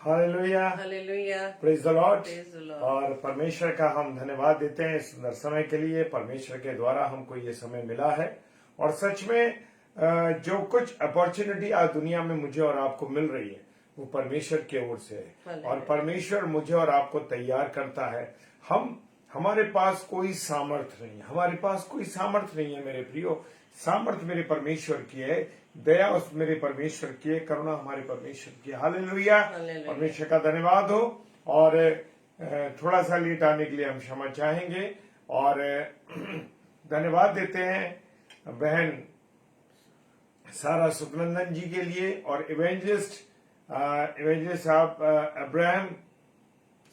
Hallelujah, hallelujah, praise the Lord. Praise the Lord. और परमेश्वर का हम धन्यवाद देते हैं इस सुंदर समय के लिए। परमेश्वर के द्वारा हमको ये समय मिला है और सच में जो कुछ अपॉर्चुनिटी आज दुनिया में मुझे और आपको मिल रही है वो परमेश्वर की ओर से है और परमेश्वर मुझे और आपको तैयार करता है। हमारे पास कोई सामर्थ्य नहीं है, हमारे पास कोई सामर्थ्य नहीं है मेरे प्रियो। सामर्थ्य मेरे परमेश्वर की है, दया उस मेरे परमेश्वर की है, करुणा हमारे परमेश्वर की है। हालेलुया, परमेश्वर का धन्यवाद हो। और थोड़ा सा लेट आने के लिए हम क्षमा चाहेंगे और धन्यवाद देते हैं बहन सारा सुखनंदन जी के लिए और इवेंजलिस्ट साहब अब्राहम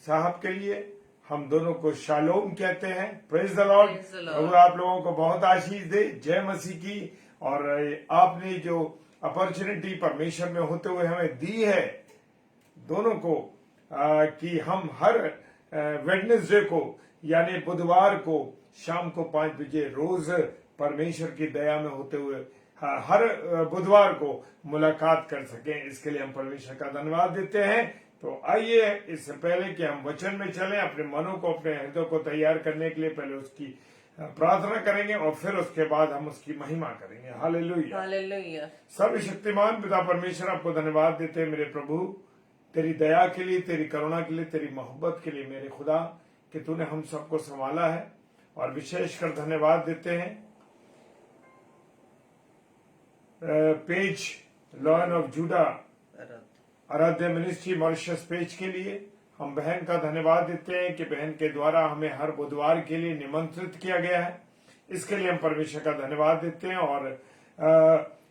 साहब के लिए। हम दोनों को शालोम कहते हैं। Praise the Lord. प्रभु आप लोगों को बहुत आशीष दे। जय मसीह की। और आपने जो अपॉर्चुनिटी परमेश्वर में होते हुए हमें दी है दोनों को कि हम हर वेडनेसडे को यानी बुधवार को शाम को 5 बजे रोज परमेश्वर की दया में होते हुए हर बुधवार को मुलाकात कर सकें, इसके लिए हम परमेश्वर का धन्यवाद देते हैं। तो आइए इससे पहले कि हम वचन में चलें, अपने मनों को अपने हृदय को तैयार करने के लिए पहले उसकी प्रार्थना करेंगे और फिर उसके बाद हम उसकी महिमा करेंगे। Hallelujah, hallelujah. सर्वशक्तिमान पिता परमेश्वर आपको धन्यवाद देते हैं मेरे प्रभु, तेरी दया के लिए, तेरी करुणा के लिए, तेरी मोहब्बत के लिए मेरे खुदा, कि तूने हम सबको संभाला है। और विशेषकर धन्यवाद देते हैं पेज लॉयन ऑफ जूडा आराध्य मिनिस्ट्री मॉरिशस पेज के लिए। हम बहन का धन्यवाद देते हैं कि बहन के द्वारा हमें हर बुधवार के लिए निमंत्रित किया गया है, इसके लिए हम परमेश्वर का धन्यवाद देते हैं। और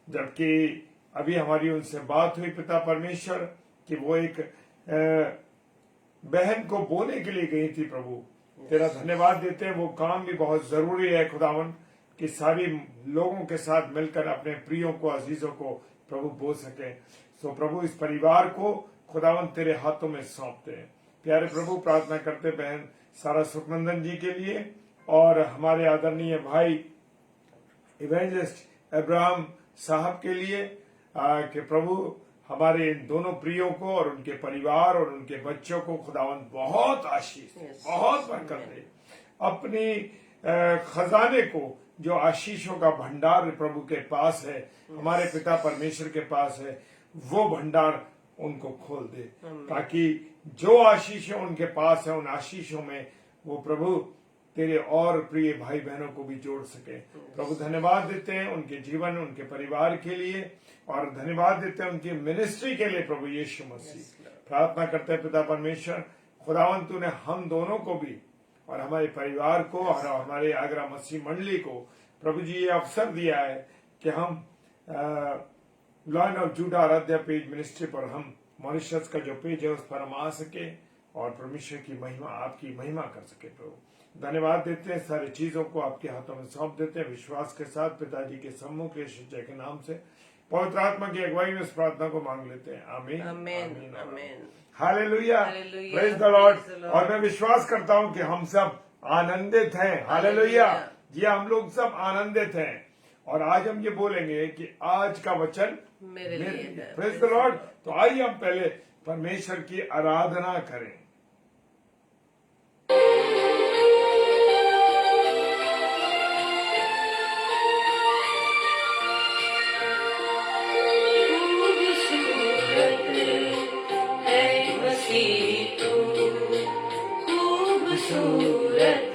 जबकि अभी हमारी उनसे बात हुई पिता परमेश्वर कि वो एक बहन को बोने के लिए गई थी, प्रभु तेरा धन्यवाद देते हैं। वो काम भी बहुत जरूरी है खुदावन कि सारी लोगों के साथ मिलकर अपने प्रियों को, अजीजों को प्रभु बोल सके। सो प्रभु इस परिवार को खुदावन तेरे हाथों में सौंपते हैं। प्यारे प्रभु प्रार्थना करते बहन सारा सुखनंदन जी के लिए और हमारे आदरणीय भाई इवेंजलिस्ट अब्राहम साहब के लिए कि प्रभु हमारे इन दोनों प्रियों को और उनके परिवार और उनके बच्चों को खुदावन बहुत आशीष बहुत बरकत दे। अपनी खजाने को जो आशीषों का भंडार प्रभु के पास है, हमारे पिता परमेश्वर के पास है, वो भंडार उनको खोल दे ताकि जो आशीषें उनके पास है उन आशीषों में वो प्रभु तेरे और प्रिय भाई बहनों को भी जोड़ सके। प्रभु धन्यवाद देते हैं उनके जीवन, उनके परिवार के लिए और धन्यवाद देते हैं उनकी मिनिस्ट्री के लिए। प्रभु यीशु मसीह प्रार्थना करते हैं पिता परमेश्वर खुदावन तूने हम दोनों को भी और हमारे परिवार को और हमारे आगरा मसीह मंडली को प्रभु जी ये अवसर दिया है कि हम lion of Judah Aradhya page ministry पर हम मॉरिशस का जो पेज है उस पर हम आ सके और परमेश्वर की महिमा, आपकी महिमा कर सके। प्रभु धन्यवाद देते हैं, सारी चीजों को आपके हाथों में सौंप देते हैं विश्वास के साथ पिताजी के सम्मुख यीशु के नाम से पवित्र आत्मा की अगुवाई में इस प्रार्थना को मांग लेते हैं। आमीन आमीन आमीन। Hallelujah, praise the Lord. और मैं विश्वास करता हूं कि हम सब आनंदित हैं। हालेलुया, जी हम लोग सब आनंदित हैं। और आज हम ये बोलेंगे कि आज का वचन मेरे लिए। Praise the Lord. तो आइए हम पहले परमेश्वर की आराधना करें। खूबसूरत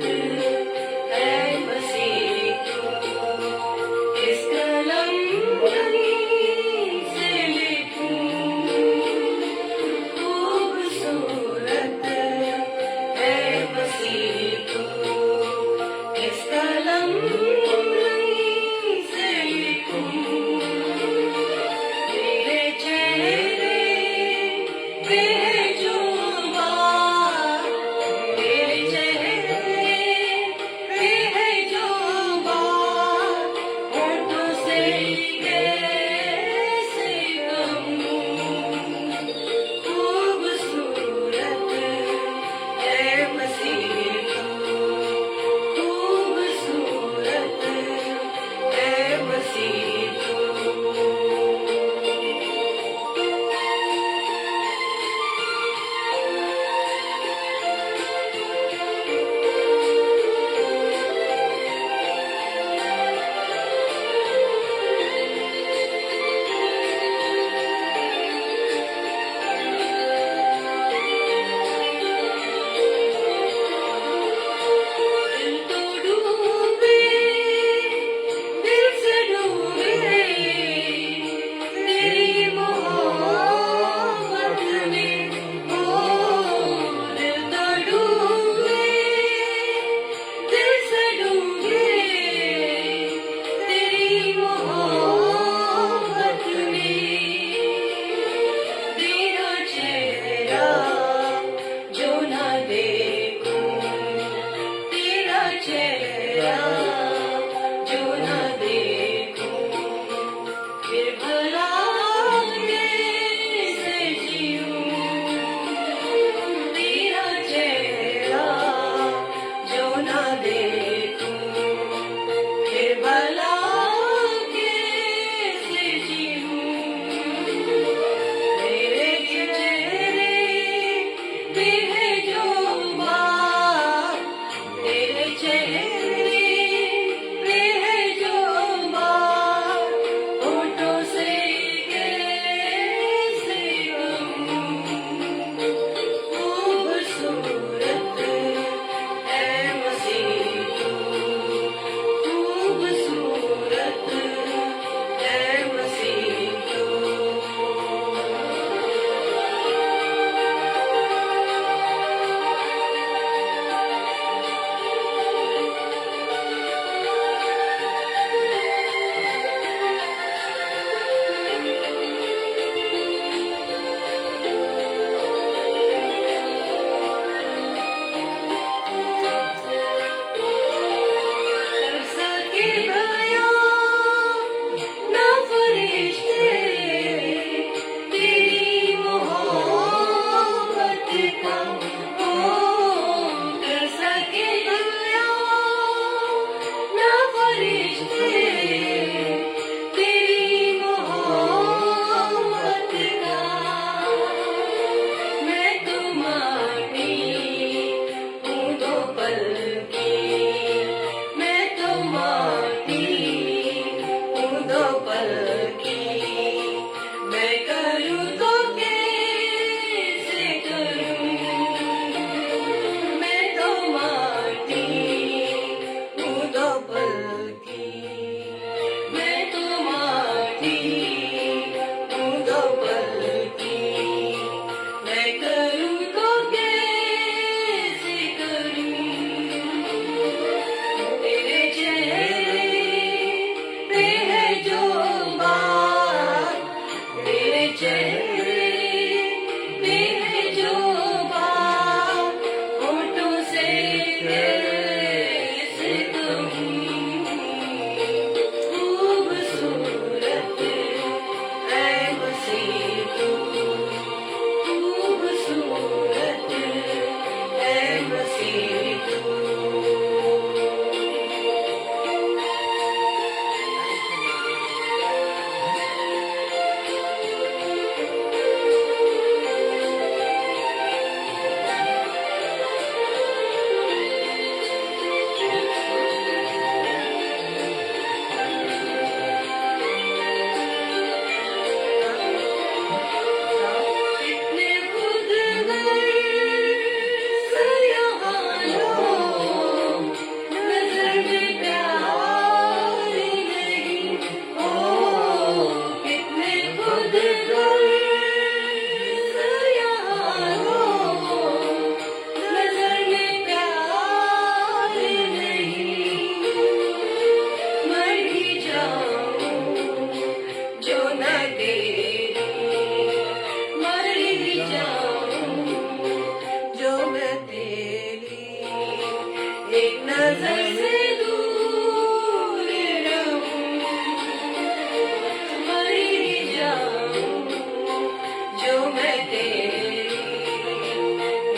तेरी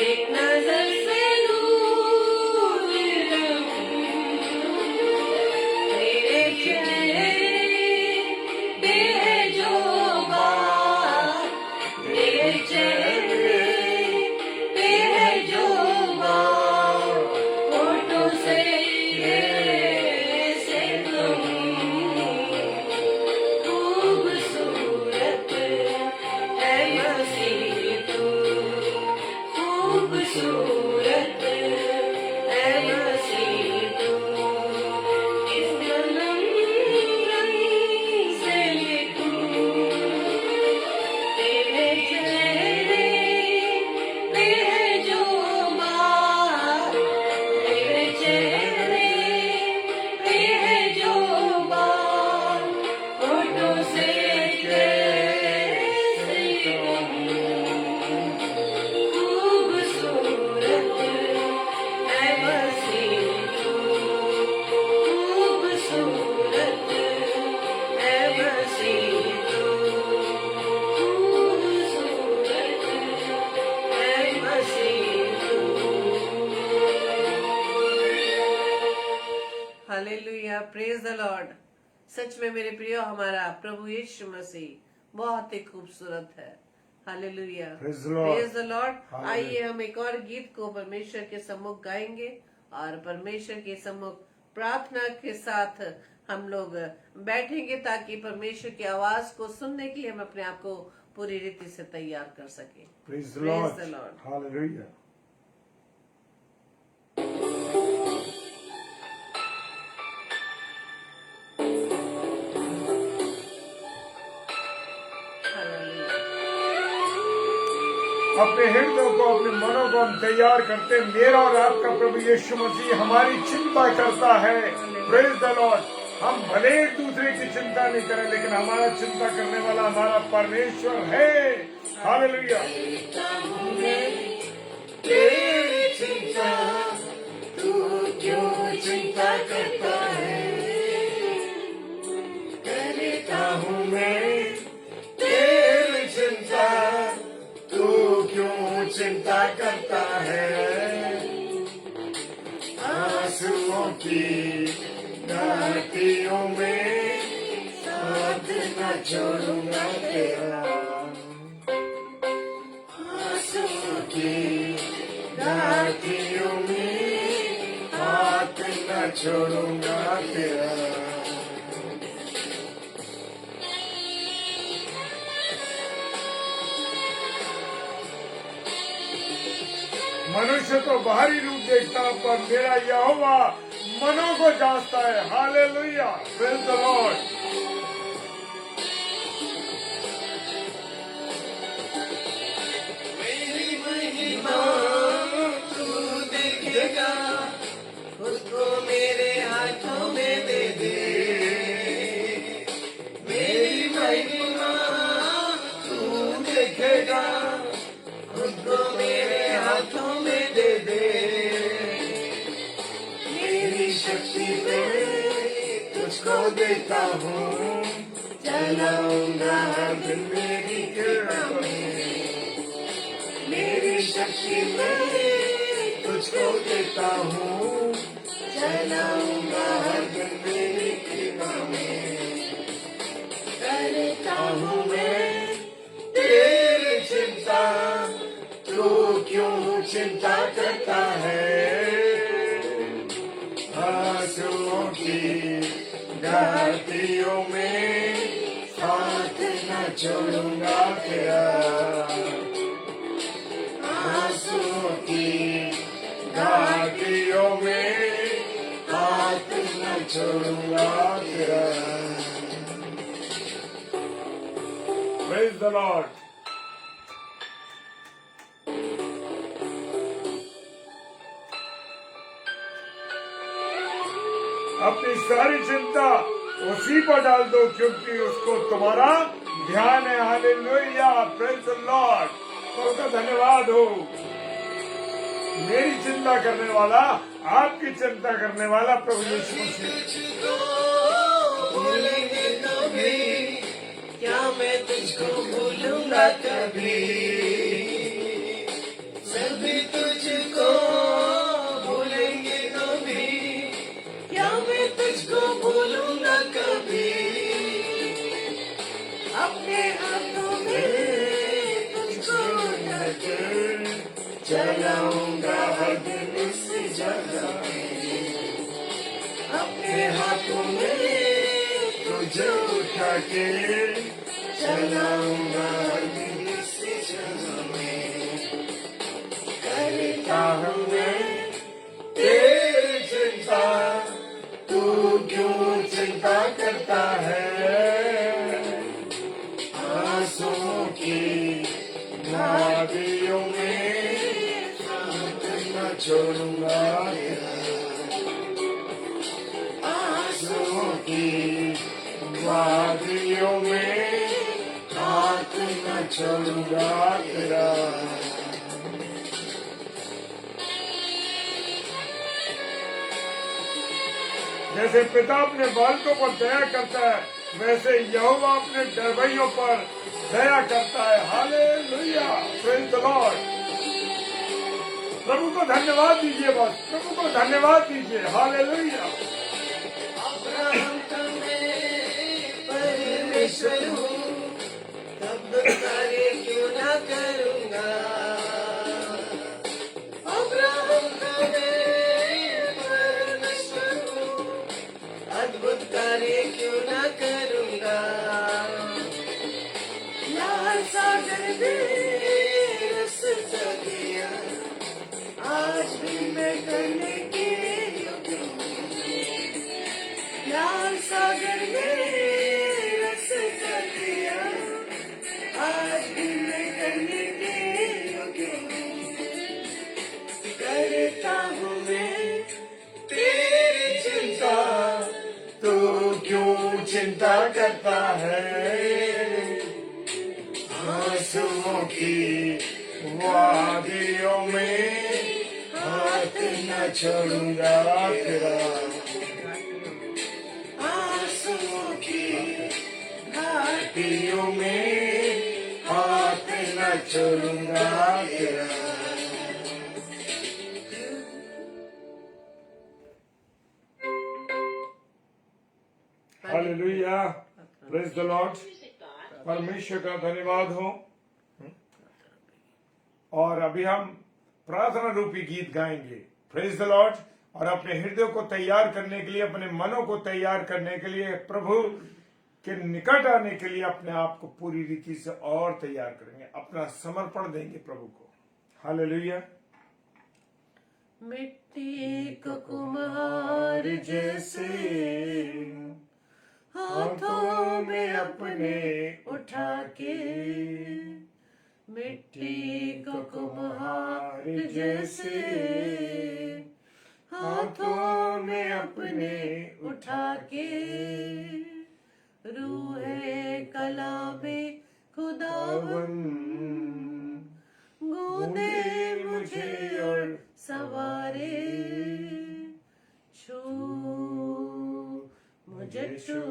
एक नजर से दूर रहूं, तेरे चेहरे पे है जो बात, तेरे चेहरे पे है जो बात, होठों से कैसे कहूं, खूबसूरत है मसीह तू, खूबसूरत है मसीह तू, इस जन्म से लिखूं, तेरे चेहरे पे है जो बात, तेरे चेहरे पे है जो बात, होठों से कैसे कहूं, खूबसूरत है मसीह तू, खूबसूरत है मसीह तू, खूबसूरत है मसीह तू। Hallelujah, praise the Lord. सच में मेरे प्रियो, हमारा प्रभु यीशु मसीह बहुत ही खूबसूरत है। Hallelujah, Praise the Lord. Praise the Lord. Hallelujah. आइए हम एक और गीत को परमेश्वर के सम्मुख गाएंगे और परमेश्वर के सम्मुख प्रार्थना के साथ हम लोग बैठेंगे ताकि परमेश्वर की आवाज को सुनने के लिए हम अपने आप को पूरी रीति से तैयार कर सके। Praise the Praise Lord. the Lord. Hallelujah. अपने हृदयों को, अपने मनों को हम तैयार करते हैं। मेरा और आपका प्रभु यीशु मसीह हमारी चिंता करता है। Praise the Lord. हम भले एक दूसरे की चिंता नहीं करें, लेकिन हमारा चिंता करने वाला हमारा परमेश्वर है। हालेलुया। तेरी चिंता तू क्यों चिंता करता है, करता हूँ मैं तेरी चिंता, तू क्यों चिंता करता है? आंसुओं की घाटियों में साथ न छोड़ूंगा तेरा। आंसुओं की घाटियों में हाथ न छोड़ूंगा तेरा। मनुष्य तो बाहरी रूप देखता है, पर मेरा यहोवा मनों को जांचता है। Hallelujah, praise the Lord. मेरी महिमा तू देखेगा, उसको मेरे हाथों में दे दे। मेरी महिमा तू देखेगा, उसको मेरे हाथों में दे दे। मेरी शक्ति में तुझको देता हूँ, चलाऊंगा हर दिन मेरी कृपा में। मेरी शक्ति में तुझको देता हूँ, चलाऊंगा हर दिन मेरी कृपा में। करता हूँ मैं तेरी चिंता, तू क्यों चिंता करता है? आंसुओं की घाटियों में साथ न छोड़ूंगा तेरा। आंसुओं की घाटियों में हाथ न छोड़ूंगा तेरा। Praise the Lord. अपनी सारी चिंता उसी पर डाल दो, क्योंकि उसको तुम्हारा ध्यान है। Hallelujah, praise the Lord. उसका धन्यवाद हो। मेरी चिंता करने वाला, आपकी चिंता करने वाला प्रभु यीशु मसीह। भूलेंगे कभी, क्या मैं तुझको भूलूंगा कभी? तक चलाऊंगा हर दिन इस जगह में, अपने हाथों में तुझे उठा के चलाऊंगा हर दिन इस जगह में। करता हूँ मैं तेरी चिंता, तू क्यों चिंता करता है? आंसुओं की वादियों में साथ न छोड़ूंगा तेरा, आंसुओं की वादियों में हाथ न छोड़ूंगा तेरा। जैसे पिता अपने बालकों पर दया करता है, वैसे यहोवा अपने डरवैयों पर दया करता है। Hallelujah, praise the Lord. प्रभु को धन्यवाद दीजिए, बस प्रभु को धन्यवाद दीजिए। हालेलुया। अब्राहम का मैं परमेश्वर हूँ, तब कार्य क्यों ना करूँगा। अब्राहम का मैं परमेश्वर हूँ, अद्भुत कार्य क्यों ना करूँगा। लाल सागर में रास्ता दिया, आज भी मैं करने के योग्य हूँ। लाल सागर में रास्ता दिया, आज भी मैं करने के योग्य हूँ। करता हूँ मैं तेरी चिंता, तू क्यों चिंता करता है? आंसुओं की वादियों में हाथ न छोड़ूंगा तेरा, आंसुओं की घाटियों में हाथ न छोड़ूंगा तेरा। Hallelujah, praise the Lord. परमेश्वर का धन्यवाद हो। और अभी हम प्रार्थना रूपी गीत गाएंगे, प्रेज द लॉर्ड। और अपने हृदय को तैयार करने के लिए, अपने मनों को तैयार करने के लिए, प्रभु के निकट आने के लिए अपने आप को पूरी रीति से और तैयार करेंगे, अपना समर्पण देंगे प्रभु को। हालेलुया। मिट्टी को कुम्हार जैसे हाथों में अपने उठा के, मिट्टी को कुम्हार जैसे हाथों में अपने उठा के, रूहे कलामे खुदावन गूंदे मुझे और सवारे, छू मुझे छू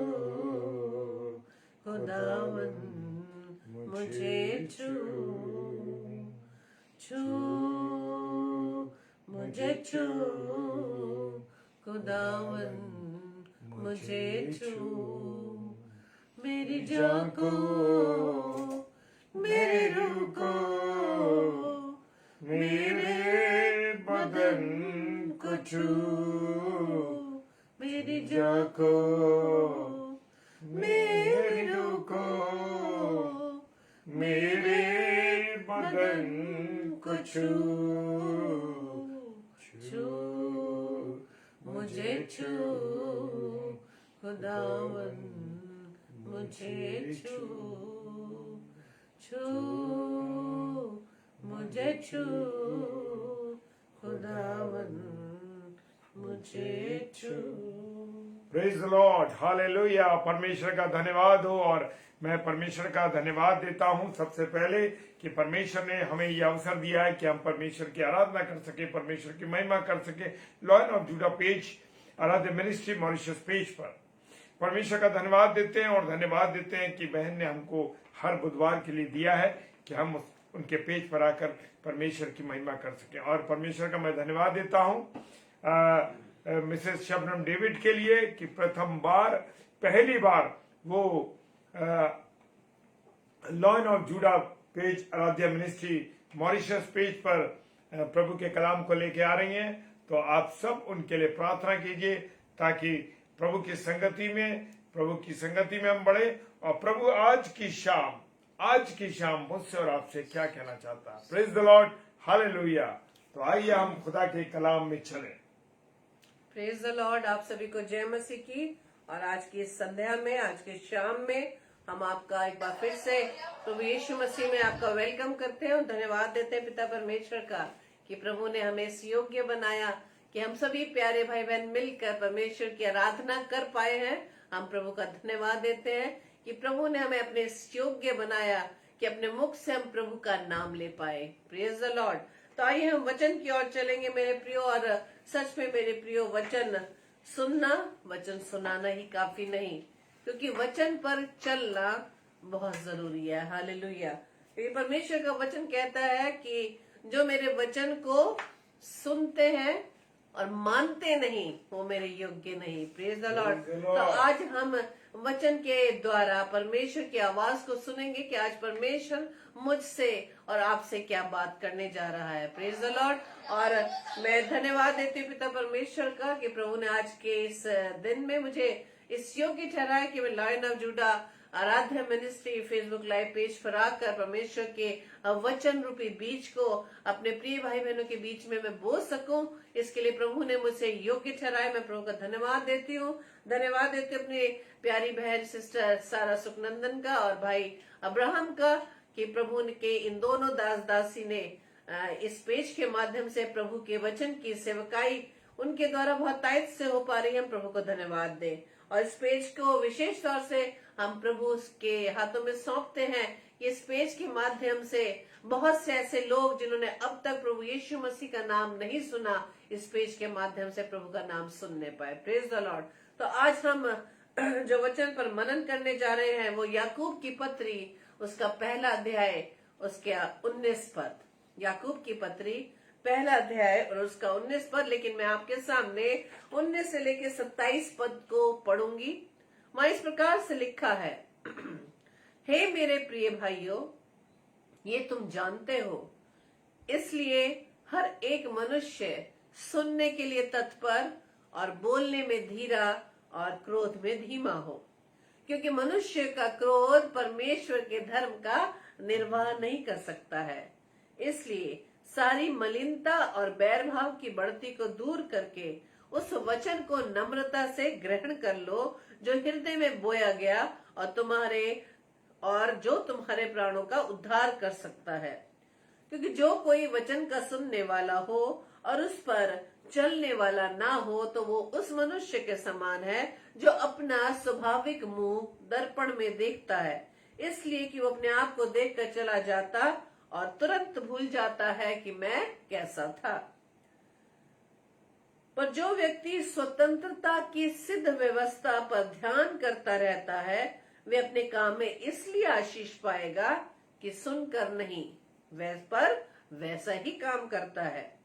खुदावन मुझे छू, छू मुझे छू खुदावन मुझे छू। मेरी जान को, मेरे रूह को, मेरे बदन को छू। मेरी जान को, मेरे रूह को, मेरे बदन को छू, छू मुझे छू खुदावन मुझे छू, छू मुझे छू खुदावन मुझे छू। Praise the Lord, hallelujah. परमेश्वर का धन्यवाद हो। और मैं परमेश्वर का धन्यवाद देता हूं सबसे पहले कि परमेश्वर ने हमें यह अवसर दिया है कि हम परमेश्वर की आराधना कर सके, परमेश्वर की महिमा कर सके। लॉयन ऑफ जूडा पेज, आराध्य मिनिस्ट्री मॉरिशस पेज पर परमेश्वर का धन्यवाद देते हैं। और धन्यवाद देते हैं कि बहन ने हमको हर बुधवार के लिए दिया है कि हम उनके पेज पर आकर परमेश्वर की महिमा कर सकें। और परमेश्वर का मैं धन्यवाद देता हूं मिसेस शबनम डेविड के लिए कि पहली बार वो lion of Judah page Aradhya ministry Mauritius page पर प्रभु के कलाम को लेके आ रही हैं, तो आप सब उनके लिए प्रार्थना कीजिए ताकि प्रभु की संगति में हम बढ़े। और प्रभु आज की शाम मुझसे और आपसे क्या कहना चाहता है। Praise the Lord, hallelujah. तो आइए हम खुदा के कलाम में चलें। Praise the Lord. आप सभी को जय मसीह की। और आज की इस संध्या में, आज की शाम में हम आपका एक बार फिर से प्रभु यीशु मसीह में आपका वेलकम करते हैं और धन्यवाद देते हैं पिता परमेश्वर का कि प्रभु ने हमें इस योग्य बनाया कि हम सभी प्यारे भाई बहन मिलकर परमेश्वर की आराधना कर पाए हैं। हम प्रभु का धन्यवाद देते हैं कि प्रभु ने हमें अपने इस योग्य बनाया कि अपने मुख से हम प्रभु का नाम ले पाए। Praise the Lord. तो आइए हम वचन की ओर चलेंगे मेरे प्रियो। और सच में मेरे प्रियो, वचन सुनाना ही काफी नहीं, क्योंकि वचन पर चलना बहुत जरूरी है। हालेलुया। क्योंकि परमेश्वर का वचन कहता है कि जो मेरे वचन को सुनते हैं और मानते नहीं वो मेरे योग्य नहीं। Praise the Lord. तो आज हम वचन के द्वारा परमेश्वर की आवाज को सुनेंगे कि आज परमेश्वर मुझसे और आपसे क्या बात करने जा रहा है। Praise the Lord. और मैं धन्यवाद देती हूँ पिता परमेश्वर का कि प्रभु ने आज के इस दिन में मुझे इस योग्य ठहराया कि मैं लायन ऑफ जूडा आराध्य मिनिस्ट्री फेसबुक लाइव पेज पर आकर परमेश्वर के वचन रूपी बीज को अपने प्रिय भाई बहनों के बीच में मैं बो सकूं। इसके लिए प्रभु ने मुझे योग्य ठहराया। मैं प्रभु का धन्यवाद देती हूँ। धन्यवाद देती हूँ अपनी प्यारी बहन सिस्टर सारा सुखनंदन का और भाई अब्राहम का कि प्रभु के इन दोनों दास दासी ने इस पेज के माध्यम से प्रभु के वचन की सेवकाई उनके द्वारा बहुत तायत से हो पा रही है। हम प्रभु को धन्यवाद दें। और इस पेज को विशेष तौर से हम प्रभु के हाथों में सौंपते हैं कि इस पेज के माध्यम से बहुत से ऐसे लोग जिन्होंने अब तक प्रभु यीशु मसीह का नाम नहीं सुना, इस पेज के माध्यम से प्रभु का नाम सुनने पाए। Praise the Lord. तो आज हम जो वचन पर मनन करने जा रहे हैं वो याकूब की पत्री, उसका पहला अध्याय, उसके 19 पद। याकूब की पत्री पहला अध्याय और उसका 19 पद। लेकिन मैं आपके सामने 19 से लेकर 27 पद को पढ़ूंगी। वहां इस प्रकार से लिखा है, हे मेरे प्रिय भाइयों, ये तुम जानते हो, इसलिए हर एक मनुष्य सुनने के लिए तत्पर और बोलने में धीरा और क्रोध में धीमा हो, क्योंकि मनुष्य का क्रोध परमेश्वर के धर्म का निर्वाह नहीं कर सकता है। इसलिए सारी मलिनता और बैरभाव की बढ़ती को दूर करके उस वचन को नम्रता से ग्रहण कर लो जो हृदय में बोया गया और जो तुम्हारे प्राणों का उद्धार कर सकता है। क्योंकि जो कोई वचन का सुनने वाला हो और उस पर चलने वाला ना हो तो वो उस मनुष्य के समान है जो अपना स्वाभाविक मुंह दर्पण में देखता है, इसलिए कि वो अपने आप को देखकर चला जाता और तुरंत भूल जाता है कि मैं कैसा था। पर जो व्यक्ति स्वतंत्रता की सिद्ध व्यवस्था पर ध्यान करता रहता है वे अपने काम में इसलिए आशीष पाएगा कि सुनकर नहीं पर वैसा ही काम करता है।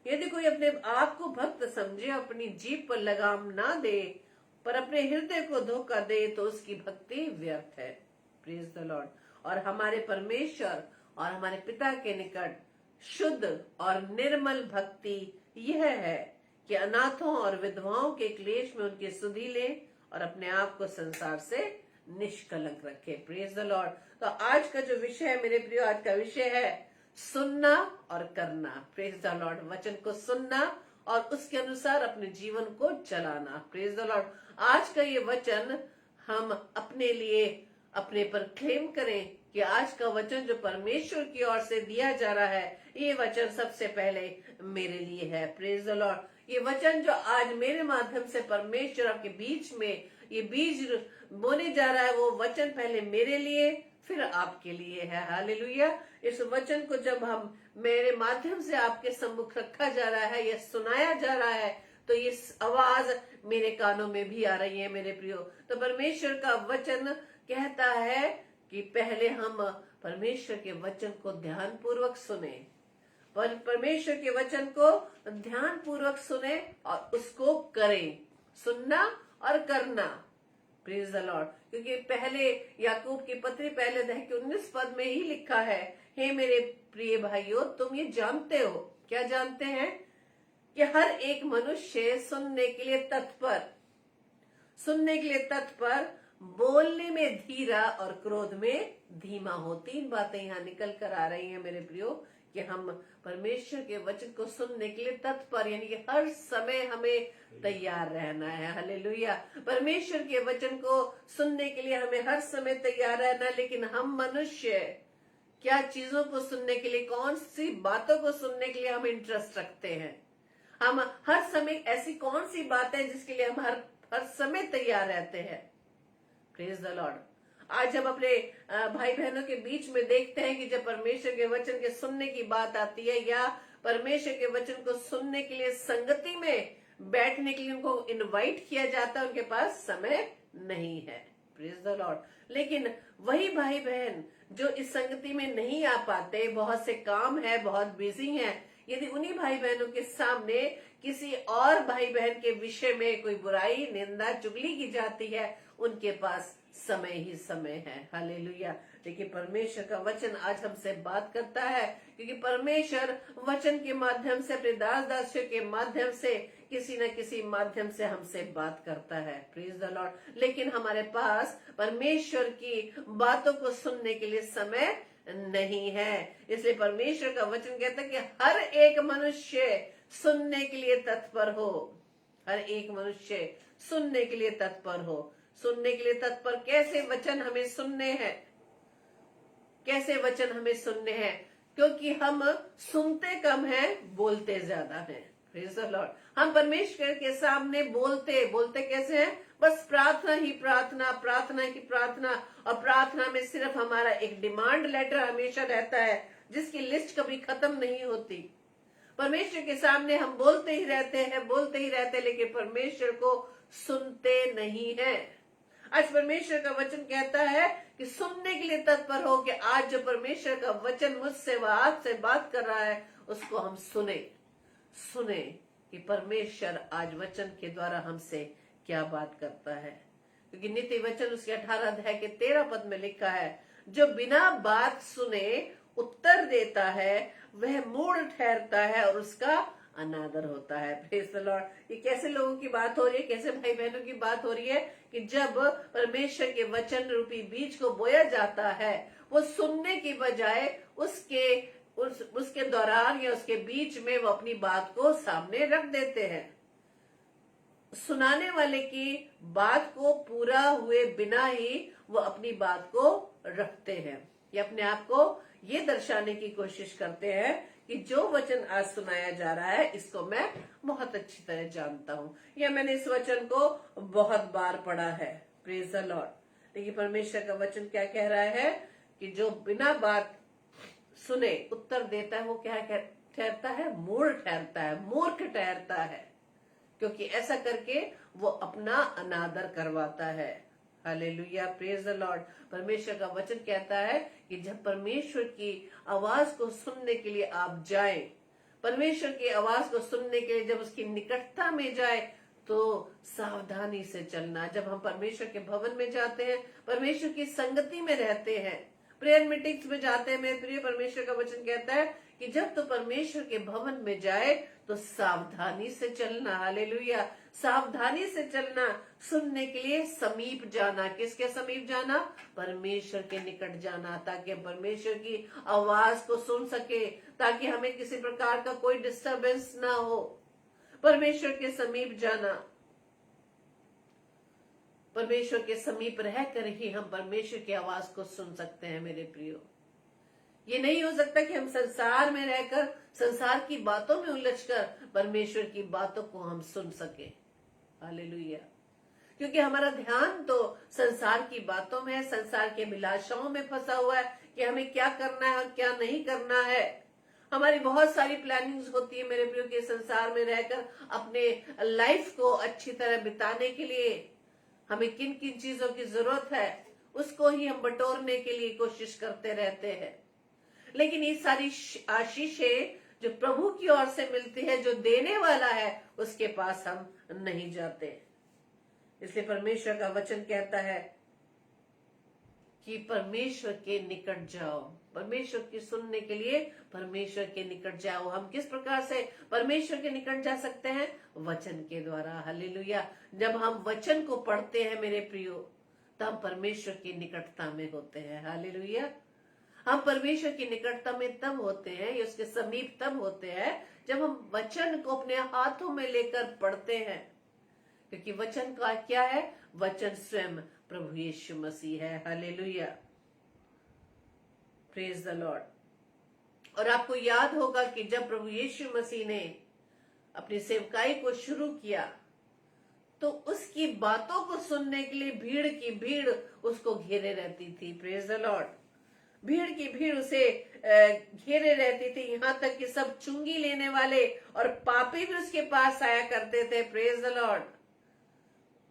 यदि कोई अपने आप को भक्त समझे, अपनी जीभ पर लगाम ना दे पर अपने हृदय को धोखा दे तो उसकी भक्ति व्यर्थ है। Praise the Lord. और हमारे परमेश्वर और हमारे पिता के निकट शुद्ध और निर्मल भक्ति यह है कि अनाथों और विधवाओं के क्लेश में उनकी सुधि ले और अपने आप को संसार से निष्कलंक रखे। Praise the Lord. तो आज का जो विषय है मेरे प्रियो, आज का विषय है सुनना और करना। Praise the Lord. वचन को सुनना और उसके अनुसार अपने जीवन को चलाना। Praise the Lord. आज का ये वचन हम अपने लिए अपने पर क्लेम करें कि आज का वचन जो परमेश्वर की ओर से दिया जा रहा है, ये वचन सबसे पहले मेरे लिए है। Praise the Lord. ये वचन जो आज मेरे माध्यम से परमेश्वर आपके बीच में ये बीज बोने जा रहा है, वो वचन पहले मेरे लिए फिर आपके लिए है। हालेलुया। इस वचन को जब हम मेरे माध्यम से आपके सम्मुख रखा जा रहा है, यह सुनाया जा रहा है, तो ये आवाज मेरे कानों में भी आ रही है मेरे प्रियो। तो परमेश्वर का वचन कहता है कि पहले हम परमेश्वर के वचन को ध्यान पूर्वक सुने, परमेश्वर के वचन को ध्यान पूर्वक सुने और उसको करें। सुनना और करना। Praise the Lord. क्योंकि पहले याकूब की पत्री पहले अध्याय के 19 पद में ही लिखा है हे मेरे प्रिय भाइयों, तुम ये जानते हो, क्या जानते हैं, कि हर एक मनुष्य सुनने के लिए तत्पर, बोलने में धीरा और क्रोध में धीमा हो। 3 बातें यहाँ निकल कर आ रही हैं मेरे प्रियो, कि हम परमेश्वर के वचन को सुनने के लिए तत्पर, यानी कि हर समय हमें तैयार रहना है। हालेलुया। परमेश्वर के वचन को सुनने के लिए हमें हर समय तैयार रहना है। लेकिन हम मनुष्य क्या चीजों को सुनने के लिए, कौन सी बातों को सुनने के लिए हम इंटरेस्ट रखते हैं? हम हर समय ऐसी कौन सी बात है जिसके लिए हम हर समय तैयार रहते हैं? Praise the Lord. आज हम अपने भाई बहनों के बीच में देखते हैं कि जब परमेश्वर के वचन के सुनने की बात आती है, या परमेश्वर के वचन को सुनने के लिए संगति में बैठने के लिए उनको इनवाइट किया जाता है, उनके पास समय नहीं है। Praise the Lord. लेकिन वही भाई बहन जो इस संगति में नहीं आ पाते, बहुत से काम है, बहुत बिजी हैं, यदि उन्हीं भाई बहनों के सामने किसी और भाई बहन के विषय में कोई बुराई, निंदा, चुगली की जाती है, उनके पास समय ही समय है। हालेलुया। लेकिन परमेश्वर का वचन आज हमसे बात करता है, क्योंकि परमेश्वर वचन के माध्यम से, अपने दास दासियों के माध्यम से, किसी न किसी माध्यम से हमसे बात करता है। Praise the Lord. लेकिन हमारे पास परमेश्वर की बातों को सुनने के लिए समय नहीं है। इसलिए परमेश्वर का वचन कहता है कि हर एक मनुष्य सुनने के लिए तत्पर हो। हर एक मनुष्य सुनने के लिए तत्पर हो। सुनने के लिए तत्पर कैसे वचन हमें सुनने हैं? कैसे वचन हमें सुनने हैं? क्योंकि हम सुनते कम हैं, बोलते ज्यादा हैं। Praise the Lord. हम परमेश्वर के सामने बोलते कैसे हैं? बस प्रार्थना ही प्रार्थना, प्रार्थना की प्रार्थना, और प्रार्थना में सिर्फ हमारा एक डिमांड लेटर हमेशा रहता है, जिसकी लिस्ट कभी खत्म नहीं होती। परमेश्वर के सामने हम बोलते ही रहते हैं, लेकिन परमेश्वर को सुनते नहीं हैं। आज परमेश्वर का वचन कहता है कि सुनने के लिए तत्पर हो, कि आज जो परमेश्वर का वचन मुझसे व आपसे बात कर रहा है, उसको हम सुने कि परमेश्वर आज वचन के द्वारा हमसे क्या बात करता है। क्योंकि नीति वचन उसके 18 अध्याय के 13 पद में लिखा है, जो बिना बात सुने उत्तर देता है वह मूढ़ ठहरता है और उसका अनादर होता है। Praise the Lord. ये कैसे लोगों की बात हो रही है, कैसे भाई बहनों की बात हो रही है, कि जब परमेश्वर के वचन रूपी बीज को बोया जाता है, वो सुनने की बजाय उसके दौरान या उसके बीच में वो अपनी बात को सामने रख देते हैं। सुनाने वाले की बात को पूरा हुए बिना ही वो अपनी बात को रखते हैं, या अपने आप को ये दर्शाने की कोशिश करते हैं कि जो वचन आज सुनाया जा रहा है, इसको मैं बहुत अच्छी तरह जानता हूँ, या मैंने इस वचन को बहुत बार पढ़ा है। Praise the Lord. लेकिन परमेश्वर का वचन क्या कह रहा है, कि जो बिना बात सुने उत्तर देता है, वो क्या ठहरता है? मूढ़ ठहरता है, मूर्ख ठहरता है, क्योंकि ऐसा करके वो अपना अनादर करवाता है। हालेलुया। Praise the Lord. परमेश्वर का वचन कहता है कि जब परमेश्वर की आवाज को सुनने के लिए आप जाएं, परमेश्वर की आवाज को सुनने के लिए जब उसकी निकटता में जाए, तो सावधानी से चलना। जब हम परमेश्वर के भवन में जाते हैं, परमेश्वर की संगति में रहते हैं, प्रेयर मीटिंग्स में जाते हैं, मेरे प्रिय, परमेश्वर का वचन कहता है कि जब तो परमेश्वर के भवन में जाए तो सावधानी से चलना। हालेलुया। सावधानी से चलना, सुनने के लिए समीप जाना। किसके समीप जाना? परमेश्वर के निकट जाना, ताकि हम परमेश्वर की आवाज को सुन सके, ताकि हमें किसी प्रकार का कोई डिस्टरबेंस ना हो। परमेश्वर के समीप जाना, परमेश्वर के समीप रहकर ही हम परमेश्वर की आवाज को सुन सकते हैं। मेरे प्रियो, ये नहीं हो सकता कि हम संसार में रहकर, संसार की बातों में उलझकर परमेश्वर की बातों को हम सुन सके। हालेलुया। क्योंकि हमारा ध्यान तो संसार की बातों में है, संसार के अभिलाषाओं में फंसा हुआ है, कि हमें क्या करना है और क्या नहीं करना है। हमारी बहुत सारी प्लानिंग्स होती है मेरे प्रियो, के संसार में रहकर अपने लाइफ को अच्छी तरह बिताने के लिए हमें किन किन चीजों की जरूरत है, उसको ही हम बटोरने के लिए कोशिश करते रहते हैं। लेकिन ये सारी आशीषें जो प्रभु की ओर से मिलती है, जो देने वाला है, उसके पास हम नहीं जाते। इसलिए परमेश्वर का वचन कहता है कि परमेश्वर के निकट जाओ। परमेश्वर की सुनने के लिए परमेश्वर के निकट जाओ। हम किस प्रकार से परमेश्वर के निकट जा सकते हैं? वचन के द्वारा। हालेलुया। जब हम वचन को पढ़ते हैं मेरे प्रियो, तो हम परमेश्वर की निकटता में होते हैं। हालेलुया। हम परमेश्वर की निकटता में तब होते हैं, या उसके समीप तब होते हैं, जब हम वचन को अपने हाथों में लेकर पढ़ते हैं। क्योंकि वचन का क्या है? वचन स्वयं प्रभु यीशु मसीह है। हालेलुया। Praise the Lord. और आपको याद होगा कि जब प्रभु यीशु मसीह ने अपनी सेवकाई को शुरू किया, तो उसकी बातों को सुनने के लिए भीड़ की भीड़ उसको घेरे रहती थी। Praise the Lord. भीड़ की भीड़ उसे घेरे रहती थी, यहां तक कि सब चुंगी लेने वाले और पापी भी उसके पास आया करते थे। Praise the Lord.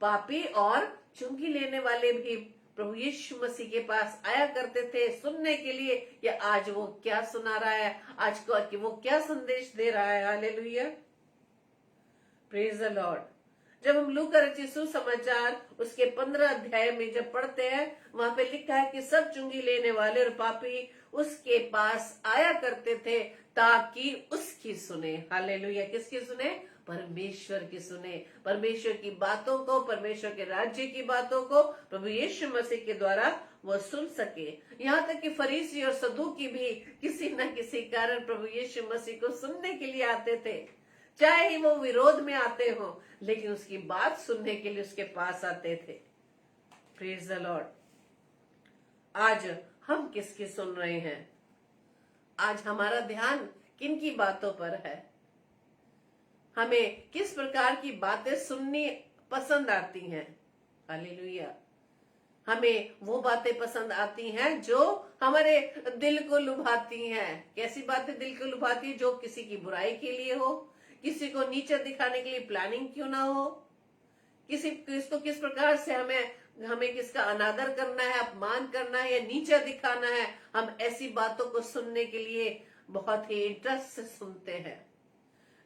पापी और चुंगी लेने वाले भी प्रभु यीशु मसीह के पास आया करते थे सुनने के लिए, या आज वो क्या सुना रहा है, आज को कि वो क्या संदेश दे रहा है। हालेलुया। Praise the Lord. जब हम लूका रचित सुसमाचार उसके 15 अध्याय में जब पढ़ते हैं, वहां पे लिखा है कि सब चुंगी लेने वाले और पापी उसके पास आया करते थे ताकि उसकी सुने। हालेलुया। किसकी सुने? परमेश्वर की सुने। परमेश्वर की बातों को, परमेश्वर के राज्य की बातों को प्रभु यीशु मसीह के द्वारा वो सुन सके। यहाँ तक कि फरीसी और सदूकी भी किसी न किसी कारण प्रभु यीशु मसीह को सुनने के लिए आते थे, चाहे ही वो विरोध में आते हो, लेकिन उसकी बात सुनने के लिए उसके पास आते थे। Praise the Lord. आज हम किसकी सुन रहे हैं? आज हमारा ध्यान किन की बातों पर है? हमें किस प्रकार की बातें सुननी पसंद आती हैं? हालेलुया। हमें वो बातें पसंद आती हैं जो हमारे दिल को लुभाती हैं। कैसी बातें दिल को लुभाती है? जो किसी की बुराई के लिए हो, किसी को नीचे दिखाने के लिए प्लानिंग क्यों ना हो, किसको किस प्रकार से हमें किसका अनादर करना है, अपमान करना है या नीचे दिखाना है, हम ऐसी बातों को सुनने के लिए बहुत ही इंटरेस्ट से सुनते हैं।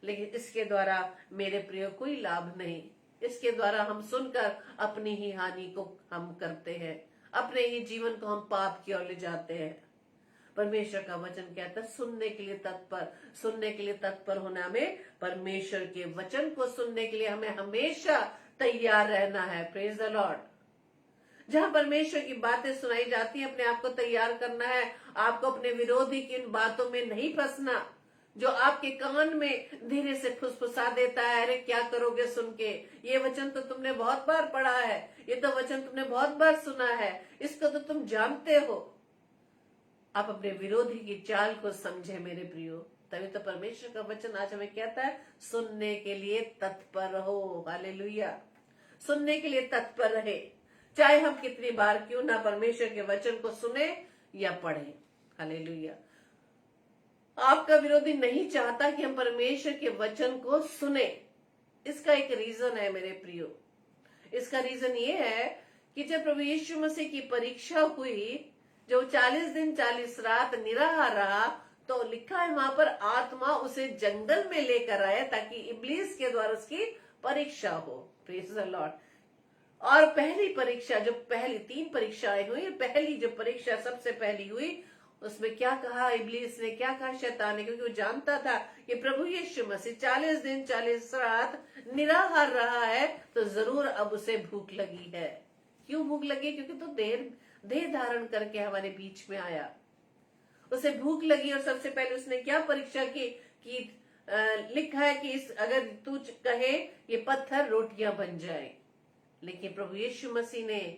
लेकिन इसके द्वारा मेरे प्रिय कोई लाभ नहीं। इसके द्वारा हम सुनकर अपनी ही हानि को हम करते हैं, अपने ही जीवन को हम पाप की ओर ले जाते हैं। परमेश्वर का वचन कहता है सुनने के लिए तत्पर होना में, परमेश्वर के वचन को सुनने के लिए हमें हमेशा तैयार रहना है। Praise the Lord. जहां परमेश्वर की बातें सुनाई जाती है, अपने आप को तैयार करना है। आपको अपने विरोधी की इन बातों में नहीं फंसना, जो आपके कान में धीरे से फुसफुसा देता है, अरे क्या करोगे सुन के, ये वचन तो तुमने बहुत बार पढ़ा है, ये तो वचन तुमने बहुत बार सुना है, इसको तो तुम जानते हो। आप अपने विरोधी की चाल को समझे मेरे प्रियो। तभी तो परमेश्वर का वचन आज हमें कहता है सुनने के लिए तत्पर रहो। हालेलुया। सुनने के लिए तत्पर रहे, चाहे हम कितनी बार क्यों ना परमेश्वर के वचन को सुने या पढ़े। हालेलुया। आपका विरोधी नहीं चाहता कि हम परमेश्वर के वचन को सुने। इसका एक रीजन है मेरे प्रियो। इसका रीजन ये है कि जब प्रभु यीशु मसीह की परीक्षा हुई, जो 40 दिन 40 रात निराहार रहा, तो लिखा है वहां पर आत्मा उसे जंगल में लेकर आया ताकि इब्लीस के द्वारा उसकी परीक्षा हो। Praise the Lord. और पहली परीक्षा, जो पहली 3 परीक्षाएं हुई, पहली जो परीक्षा सबसे पहली हुई, उसमें क्या कहा इब्लीस ने, क्या कहा शैतान ने? क्योंकि वो जानता था कि प्रभु यीशु मसीह 40 दिन 40 रात निराहार रहा है, तो जरूर अब उसे भूख लगी है। क्यों भूख लगी? क्योंकि तो देह धारण करके हमारे बीच में आया, उसे भूख लगी। और सबसे पहले उसने क्या परीक्षा की लिखा है कि अगर तू कहे ये पत्थर रोटियां बन जाए। लेकिन प्रभु यीशु मसीह ने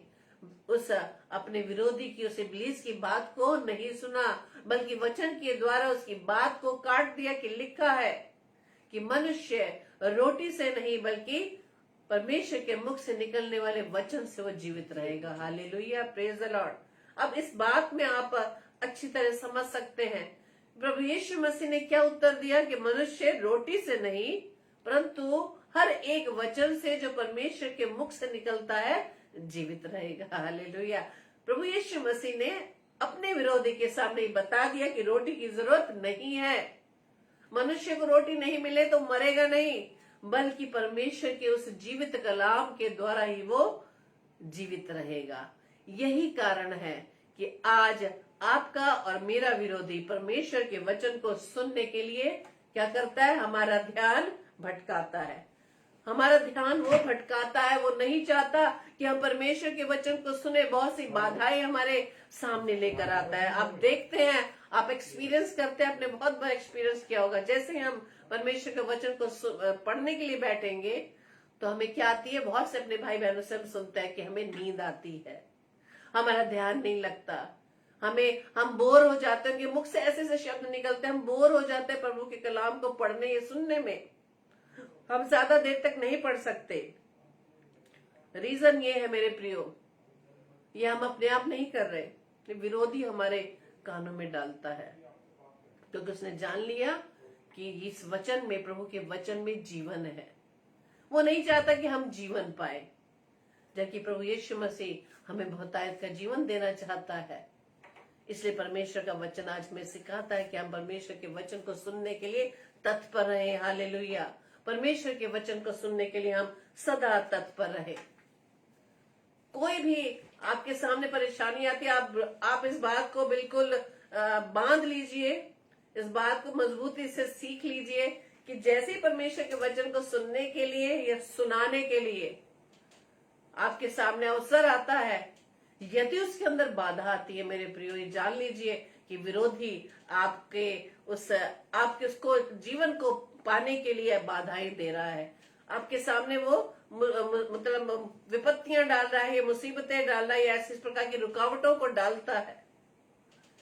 उस अपने विरोधी की, उस इब्लीस की बात को नहीं सुना, बल्कि वचन के द्वारा उसकी बात को काट दिया। कि लिखा है कि मनुष्य रोटी से नहीं बल्कि परमेश्वर के मुख से निकलने वाले वचन से वो जीवित रहेगा। हालेलुया। Praise the Lord. अब इस बात में आप अच्छी तरह समझ सकते हैं प्रभु यीशु मसीह ने क्या उत्तर दिया कि मनुष्य रोटी से नहीं परंतु हर एक वचन से जो परमेश्वर के मुख से निकलता है जीवित रहेगा। हालेलुया। प्रभु यीशु मसीह ने अपने विरोधी के सामने बता दिया कि रोटी की जरूरत नहीं है। मनुष्य को रोटी नहीं मिले तो मरेगा नहीं, बल्कि परमेश्वर के उस जीवित कलाम के द्वारा ही वो जीवित रहेगा। यही कारण है कि आज आपका और मेरा विरोधी परमेश्वर के वचन को सुनने के लिए क्या करता है? हमारा ध्यान भटकाता है। हमारा ध्यान वो भटकाता है, वो नहीं चाहता कि हम परमेश्वर के वचन को सुने। बहुत सी बाधाएं हमारे सामने लेकर आता है। आप देखते हैं, आप एक्सपीरियंस करते हैं, आपने बहुत बार एक्सपीरियंस किया होगा। जैसे ही हम परमेश्वर के वचन को पढ़ने के लिए बैठेंगे तो हमें क्या आती है? बहुत से अपने भाई बहनों से हम सुनते हैं कि हमें नींद आती है, हमारा ध्यान नहीं लगता, हम बोर हो जाते हैं। मुख से ऐसे ऐसे शब्द निकलते हैं, हम बोर हो जाते हैं प्रभु के कलाम को पढ़ने या सुनने में। हम ज्यादा देर तक नहीं पढ़ सकते। रीजन ये है मेरे प्रियो, ये हम अपने आप नहीं कर रहे, ये विरोधी हमारे कानों में डालता है, क्योंकि उसने जान लिया कि इस वचन में, प्रभु के वचन में जीवन है। वो नहीं चाहता कि हम जीवन पाए, जबकि प्रभु यीशु मसीह हमें बहुतायत का जीवन देना चाहता है। इसलिए परमेश्वर का वचन आज में सिखाता है कि हम परमेश्वर के वचन को सुनने के लिए तत्पर रहे। हालेलुया। परमेश्वर के वचन को सुनने के लिए हम सदा तत्पर रहे। कोई भी आपके सामने परेशानी आती है, आप इस बात को बिल्कुल बांध लीजिए, इस बात को मजबूती से सीख लीजिए कि जैसे ही परमेश्वर के वचन को सुनने के लिए या सुनाने के लिए आपके सामने अवसर आता है, यदि उसके अंदर बाधा आती है, मेरे प्रियो, ये जान लीजिए कि विरोधी आपके उसको जीवन को पाने के लिए बाधाएं दे रहा है। आपके सामने वो मतलब विपत्तियां डाल रहा है, मुसीबतें डाल रहा है, ऐसी इस प्रकार की रुकावटों को डालता है।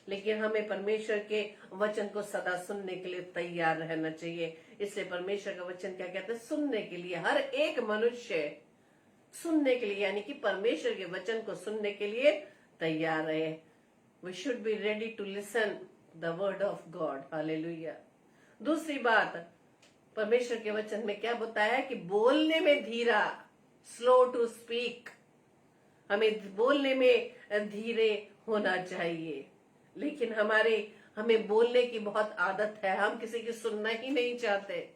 लेकिन हमें परमेश्वर के वचन को सदा सुनने के लिए तैयार रहना चाहिए। इसलिए परमेश्वर का वचन क्या कहता है? सुनने के लिए हर एक मनुष्य सुनने के लिए, यानी कि परमेश्वर के वचन को सुनने के लिए तैयार रहे। We should be ready to listen the word of God. Hallelujah. दूसरी बात, परमेश्वर के वचन में क्या बताया है कि बोलने में धीरा, स्लो टू स्पीक। हमें बोलने में धीरे होना चाहिए। लेकिन हमें बोलने की बहुत आदत है, हम किसी की सुनना ही नहीं चाहते।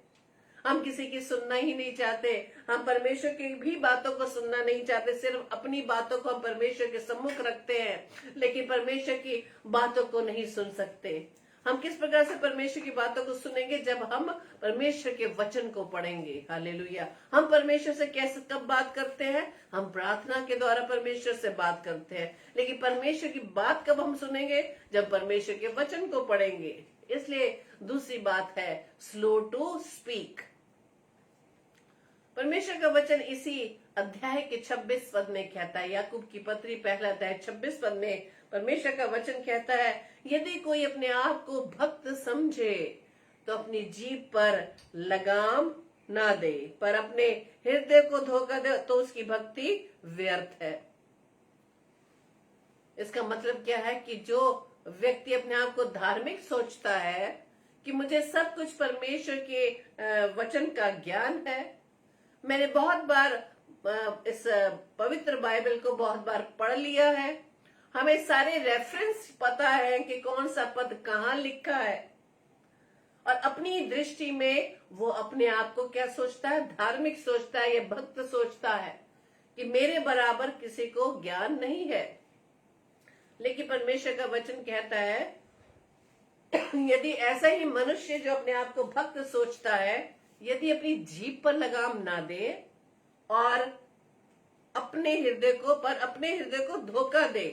हम किसी की सुनना ही नहीं चाहते। हम परमेश्वर की भी बातों को सुनना नहीं चाहते, सिर्फ अपनी बातों को हम परमेश्वर के सम्मुख रखते हैं, लेकिन परमेश्वर की बातों को नहीं सुन सकते। हम किस प्रकार से परमेश्वर की बातों को सुनेंगे? जब हम परमेश्वर के वचन को पढ़ेंगे। हालेलुया। हम परमेश्वर से कैसे कब बात करते हैं? हम प्रार्थना के द्वारा परमेश्वर से बात करते हैं। लेकिन परमेश्वर की बात कब हम सुनेंगे? जब परमेश्वर के वचन को पढ़ेंगे। इसलिए दूसरी बात है स्लो टू स्पीक। परमेश्वर का वचन इसी अध्याय के 26 पद में कहता है, याकूब की पत्री पहला अध्याय 26 पद में परमेश्वर का वचन कहता है, यदि कोई अपने आप को भक्त समझे तो अपनी जीभ पर लगाम ना दे, पर अपने हृदय को धोखा दे तो उसकी भक्ति व्यर्थ है। इसका मतलब क्या है कि जो व्यक्ति अपने आप को धार्मिक सोचता है कि मुझे सब कुछ परमेश्वर के वचन का ज्ञान है, मैंने बहुत बार इस पवित्र बाइबल को बहुत बार पढ़ लिया है, हमें सारे रेफरेंस पता है कि कौन सा पद कहाँ लिखा है, और अपनी दृष्टि में वो अपने आप को क्या सोचता है? धार्मिक सोचता है, या भक्त सोचता है कि मेरे बराबर किसी को ज्ञान नहीं है। लेकिन परमेश्वर का वचन कहता है यदि ऐसा ही मनुष्य जो अपने आप को भक्त सोचता है, यदि अपनी जीभ पर लगाम ना दे और अपने हृदय को धोखा दे।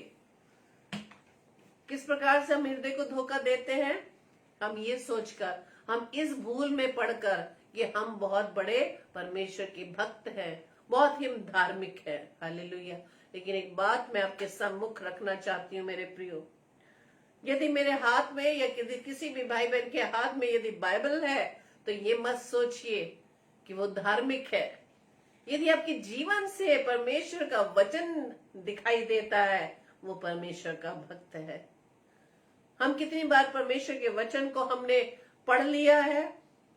किस प्रकार से हम हृदय को धोखा देते हैं? हम ये सोचकर, हम इस भूल में पड़कर कि हम बहुत बड़े परमेश्वर के भक्त हैं, बहुत ही धार्मिक है। हालेलुया। लेकिन एक बात मैं आपके सम्मुख रखना चाहती हूँ मेरे प्रियो, यदि मेरे हाथ में या किसी भी भाई बहन के हाथ में यदि बाइबल है तो ये मत सोचिए कि वो धार्मिक है। यदि आपके जीवन से परमेश्वर का वचन दिखाई देता है, वो परमेश्वर का भक्त है। हम कितनी बार परमेश्वर के वचन को हमने पढ़ लिया है,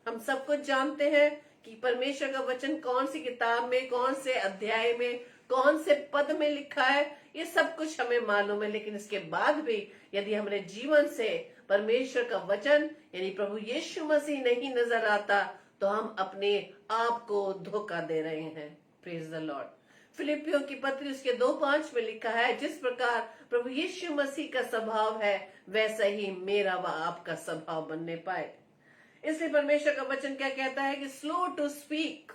हम सब कुछ जानते हैं कि परमेश्वर का वचन कौन सी किताब में, कौन से अध्याय में, कौन से पद में लिखा है, ये सब कुछ हमें मालूम है। लेकिन इसके बाद भी यदि हमारे जीवन से परमेश्वर का वचन यानी प्रभु यीशु मसीह नहीं नजर आता, तो हम अपने आप को धोखा दे रहे हैं। Praise the Lord. फिलिपियों की पत्री उसके 2:5 में लिखा है, जिस प्रकार प्रभु यीशु मसीह का स्वभाव है वैसा ही मेरा व आपका स्वभाव बनने पाए। इसलिए परमेश्वर का वचन क्या कहता है कि स्लो टू स्पीक,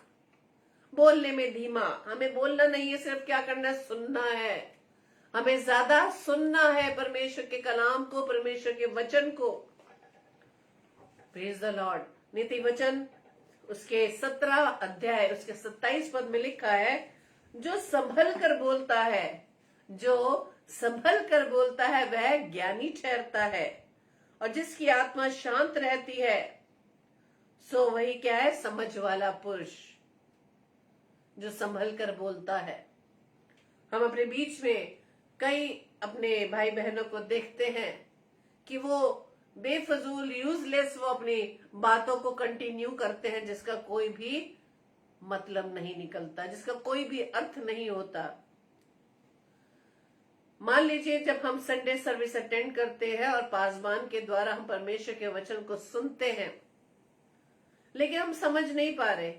बोलने में धीमा। हमें बोलना नहीं है, सिर्फ क्या करना है, सुनना है। हमें ज्यादा सुनना है परमेश्वर के कलाम को, परमेश्वर के वचन को। Praise the Lord. नीति वचन उसके 17 अध्याय उसके 27 पद में लिखा है, जो संभल कर बोलता है, जो संभल कर बोलता है वह ज्ञानी ठहरता है, और जिसकी आत्मा शांत रहती है सो वही क्या है, समझ वाला पुरुष, जो संभल कर बोलता है। हम अपने बीच में कई अपने भाई बहनों को देखते हैं कि वो बेफजूल यूजलेस वो अपनी बातों को कंटिन्यू करते हैं, जिसका कोई भी मतलब नहीं निकलता, जिसका कोई भी अर्थ नहीं होता। मान लीजिए जब हम संडे सर्विस अटेंड करते हैं और पासबान के द्वारा हम परमेश्वर के वचन को सुनते हैं, लेकिन हम समझ नहीं पा रहे,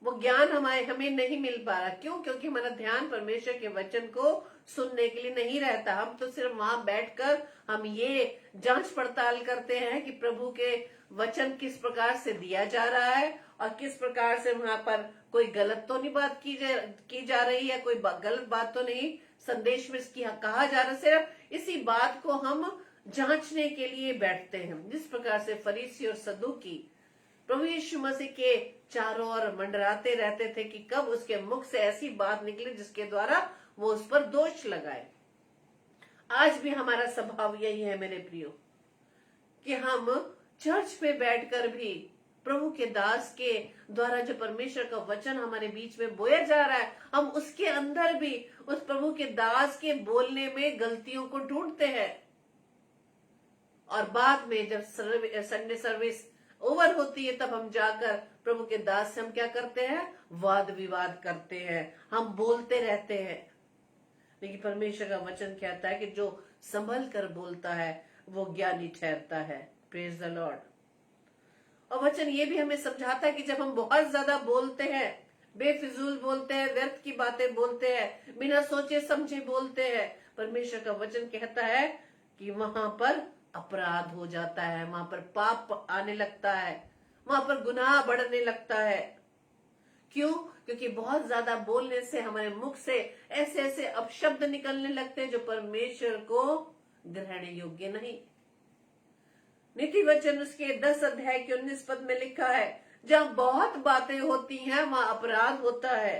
वो ज्ञान हमें नहीं मिल पा रहा। क्यों? क्योंकि हमारा ध्यान परमेश्वर के वचन को सुनने के लिए नहीं रहता। हम तो सिर्फ वहां बैठकर हम ये जांच पड़ताल करते हैं कि प्रभु के वचन किस प्रकार से दिया जा रहा है और किस प्रकार से वहां पर कोई गलत तो नहीं बात की जा रही है, कोई गलत बात तो नहीं संदेश में इसकी कहा जा रहा है। सिर्फ इसी बात को हम जांचने के लिए बैठते हैं। जिस प्रकार से फरीसी और सदूकी प्रभु यीशु मसीह के चारों ओर मंडराते रहते थे कि कब उसके मुख से ऐसी बात निकले जिसके द्वारा वो उस पर दोष लगाए। आज भी हमारा स्वभाव यही है मेरे प्रियो, कि हम चर्च में बैठकर भी प्रभु के दास के द्वारा जो परमेश्वर का वचन हमारे बीच में बोया जा रहा है, हम उसके अंदर भी उस प्रभु के दास के बोलने में गलतियों को ढूंढते हैं। और बाद में जब संडे सर्विस ओवर होती है तब हम जाकर प्रभु के दास से हम क्या करते हैं, वाद विवाद करते हैं, हम बोलते रहते हैं। लेकिन परमेश्वर का वचन कहता है कि जो संभल कर बोलता है वो ज्ञानी ठहरता है। Praise the Lord. और वचन ये भी हमें समझाता है कि जब हम बहुत ज्यादा बोलते हैं, बेफिजूल बोलते हैं, व्यर्थ की बातें बोलते हैं, बिना सोचे समझे बोलते हैं, परमेश्वर का वचन कहता है कि वहां पर अपराध हो जाता है, वहां पर पाप आने लगता है, वहां पर गुनाह बढ़ने लगता है। क्यों? क्योंकि बहुत ज्यादा बोलने से हमारे मुख से ऐसे ऐसे अपशब्द निकलने लगते हैं जो परमेश्वर को ग्रहण योग्य नहीं। नीति वचन उसके 10 अध्याय के 19 पद में लिखा है, जहां बहुत बातें होती हैं वहां अपराध होता है,